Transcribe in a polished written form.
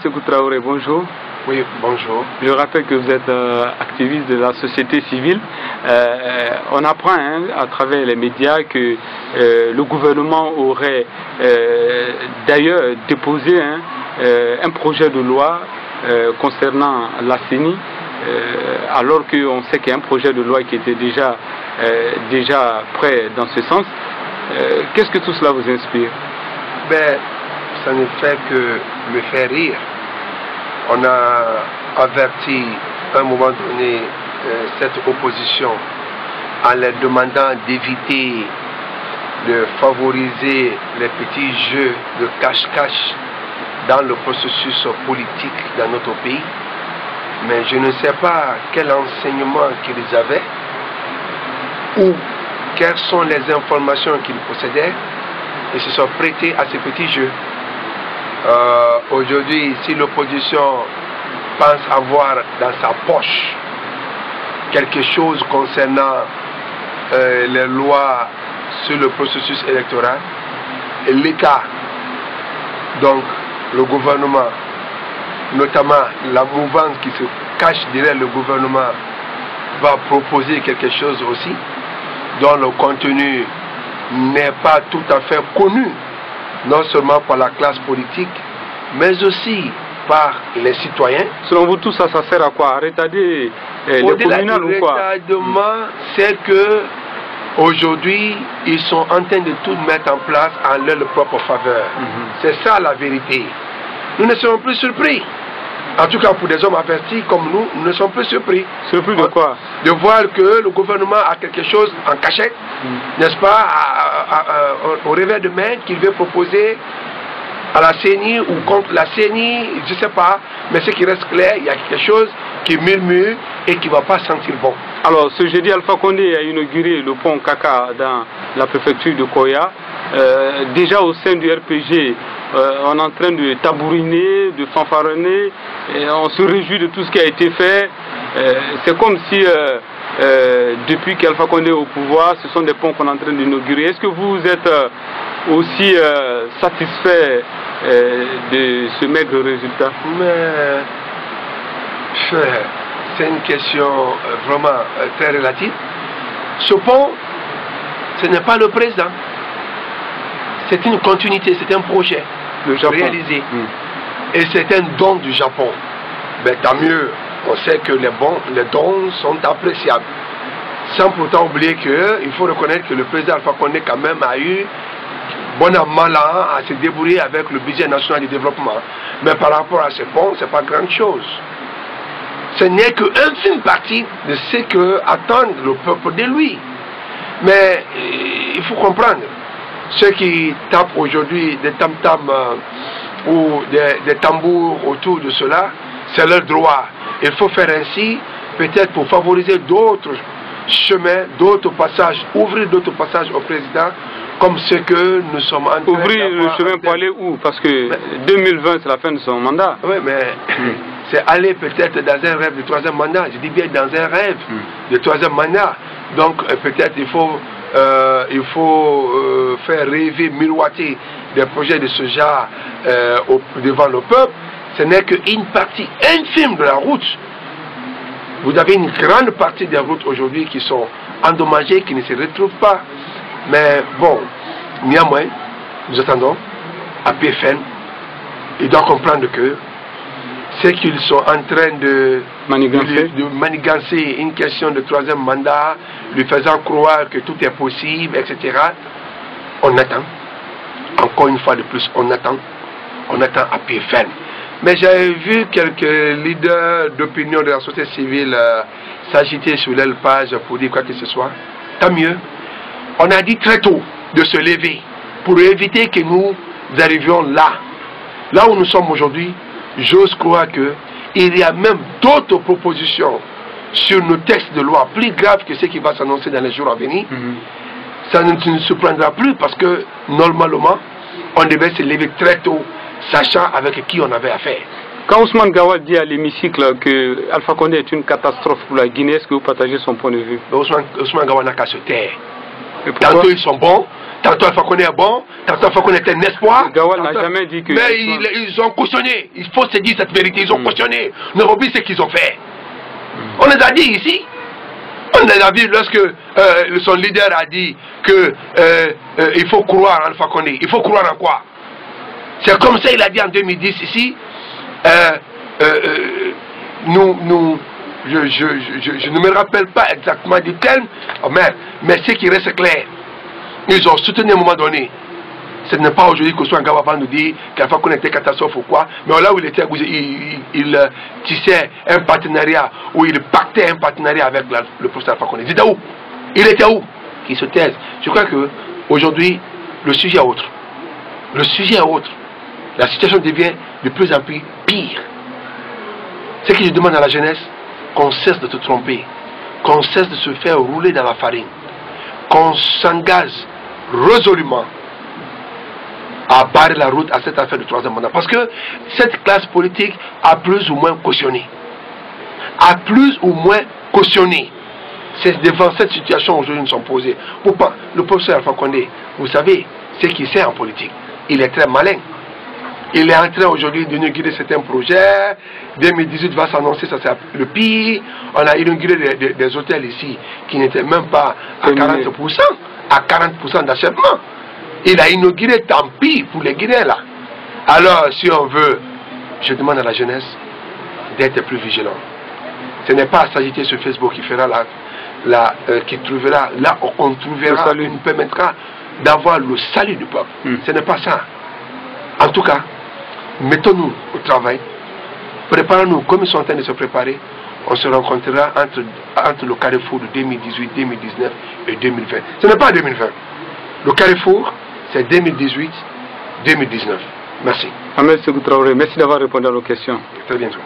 Sékou Traoré, bonjour. Oui, bonjour. Je rappelle que vous êtes activiste de la société civile. On apprend à travers les médias que le gouvernement aurait d'ailleurs déposé un projet de loi concernant la CENI, alors qu'on sait qu'il y a un projet de loi qui était déjà prêt dans ce sens. Qu'est-ce que tout cela vous inspire? Ben, ça ne fait que me faire rire. On a averti à un moment donné cette opposition en leur demandant d'éviter de favoriser les petits jeux de cache-cache dans le processus politique dans notre pays. Mais je ne sais pas quel enseignement qu'ils avaient ou quelles sont les informations qu'ils possédaient et se sont prêtés à ces petits jeux. Aujourd'hui, si l'opposition pense avoir dans sa poche quelque chose concernant les lois sur le processus électoral, et l'État, donc le gouvernement, notamment la mouvance qui se cache derrière le gouvernement, va proposer quelque chose aussi, dont le contenu n'est pas tout à fait connu, non seulement par la classe politique, mais aussi par les citoyens. Selon vous, tout ça, ça sert à quoi? À retarder les communales ou quoi? Retardement, c'est que aujourd'hui, ils sont en train de tout mettre en place en leur propre faveur. C'est ça la vérité. Nous ne serons plus surpris. En tout cas, pour des hommes avertis comme nous, nous ne sommes plus surpris. Surpris de quoi? De voir que le gouvernement a quelque chose en cachette, n'est-ce pas, au revers de main, qu'il veut proposer à la CENI ou contre la CENI, je ne sais pas, mais ce qui reste clair, il y a quelque chose qui murmure et qui ne va pas sentir bon. Alors, ce jeudi, Alpha Condé a inauguré le pont Kaka dans la préfecture de Koya. Déjà au sein du RPG, on est en train de tabouriner, de fanfaronner, et on se réjouit de tout ce qui a été fait. C'est comme si, depuis qu'Alpha Condé est au pouvoir, ce sont des ponts qu'on est en train d'inaugurer. Est-ce que vous êtes aussi satisfait de ce maigre résultat? Mais c'est une question vraiment très relative. Ce pont, ce n'est pas le président. C'est une continuité, c'est un projet réalisé. Et c'est un don du Japon. Mais tant mieux, on sait que les dons sont appréciables. Sans pourtant oublier qu'il faut reconnaître que le président Alpha Condé quand même a eu bon an mal an à se débrouiller avec le budget national du développement. Mais par rapport à ce pont, ce n'est pas grand chose. Ce n'est qu'une infime partie de ce que attend le peuple de lui. Mais il faut comprendre, ceux qui tapent aujourd'hui des tam-tams ou des tambours autour de cela, c'est leur droit. Il faut faire ainsi, peut-être pour favoriser d'autres chemins, d'autres passages, ouvrir d'autres passages au président, comme ce que nous sommes en train de ouvrir le chemin pour aller où? Parce que 2020, c'est la fin de son mandat. Oui, mais c'est aller peut-être dans un rêve de troisième mandat. Je dis bien dans un rêve de troisième mandat. Donc peut-être il faut faire rêver, miroiter des projets de ce genre devant le peuple. Ce n'est qu'une partie infime de la route. Vous avez une grande partie des routes aujourd'hui qui sont endommagées, qui ne se retrouvent pas. Mais bon, néanmoins, nous attendons à pied ferme. Ils doivent comprendre que c'est qu'ils sont en train de manigancer une question de troisième mandat, lui faisant croire que tout est possible, etc. On attend. Encore une fois de plus, on attend à pied ferme. Mais j'avais vu quelques leaders d'opinion de la société civile s'agiter sur leur page pour dire quoi que ce soit. Tant mieux. On a dit très tôt de se lever pour éviter que nous arrivions là où nous sommes aujourd'hui. J'ose croire qu'il y a même d'autres propositions sur nos textes de loi plus graves que ce qui va s'annoncer dans les jours à venir. Ça ne nous surprendra plus parce que normalement, on devait se lever très tôt, sachant avec qui on avait affaire. Quand Ousmane Gawal dit à l'hémicycle que Alpha Condé est une catastrophe pour la Guinée, est-ce que vous partagez son point de vue? Ousmane Gawal n'a qu'à se taire. Tantôt ils sont bons, Tantôt Alpha Condé est bon, tantôt Alpha Condé est un espoir. Gawal n'a jamais dit que... Mais ils ont cautionné. Il faut se dire cette vérité. Ils ont cautionné. Nairobi, c'est ce qu'ils ont fait. On les a dit ici. On les a vu lorsque son leader a dit que il faut croire en Alpha Condé. Il faut croire en quoi? C'est comme ça il a dit en 2010 ici. Je ne me rappelle pas exactement du terme, mais ce qui reste clair, ils ont soutenu à un moment donné. Ce n'est pas aujourd'hui que soit Ngaba nous dit qu'Alpha Condé était catastrophe ou quoi, mais là où il était, il tissait un partenariat, ou il pactait un partenariat avec le professeur Alpha Condé. Il était où? Il était où? Qu'il se taise. Je crois que aujourd'hui, le sujet est autre. Le sujet est autre. La situation devient de plus en plus pire. Ce que je demande à la jeunesse, qu'on cesse de se tromper, qu'on cesse de se faire rouler dans la farine, qu'on s'engage résolument à barrer la route à cette affaire de troisième mandat. Parce que cette classe politique a plus ou moins cautionné. A plus ou moins cautionné. C'est devant cette situation aujourd'hui nous sommes posés. Pourquoi? Le professeur Alpha Condé, vous savez, ce qu'il sait en politique, il est très malin. Il est en train aujourd'hui d'inaugurer certains projets. 2018 va s'annoncer, ça c'est le pire. On a inauguré des hôtels ici qui n'étaient même pas à 40%, à 40% d'achèvement. Il a inauguré, tant pis pour les Guinéens là. Alors si on veut, je demande à la jeunesse d'être plus vigilant. Ce n'est pas à s'agiter sur Facebook qui fera qui trouvera là où on trouvera, nous permettra d'avoir le salut du peuple. Ce n'est pas ça. En tout cas, mettons-nous au travail, préparons-nous comme ils sont en train de se préparer. On se rencontrera entre le carrefour de 2018, 2019 et 2020. Ce n'est pas 2020. Le carrefour, c'est 2018, 2019. Merci. Ahmed Sékou Traoré, merci d'avoir répondu à nos questions. Très bientôt.